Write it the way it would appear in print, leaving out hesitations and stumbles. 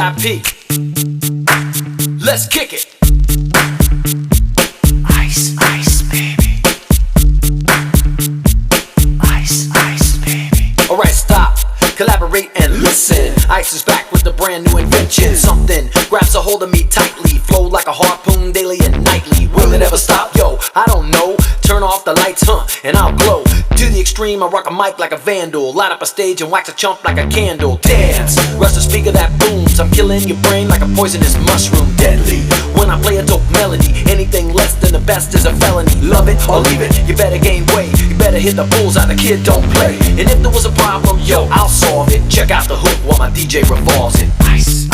VIP. Let's kick it. Ice, ice, baby. Ice, ice, baby. Alright, stop, collaborate and listen. Ice is back with a brand new invention. Something grabs a hold of me tightly, flow like a harpoon daily and nightly. Will it ever stop? Yo, I don't know. Turn off the lights, and I'll glow. To the extreme, I rock a mic like a vandal. Light up a stage and wax a chump like a candle. Dance, rush the speaker that booms. I'm killing your brain like a poisonous mushroom. Deadly, when I play a dope melody. Anything less than the best is a felony. Love it or leave it, you better gain weight. You better hit the bullseye, the kid don't play. And if there was a problem, yo, I'll solve it. Check out the hook while my DJ revolves it. Ice.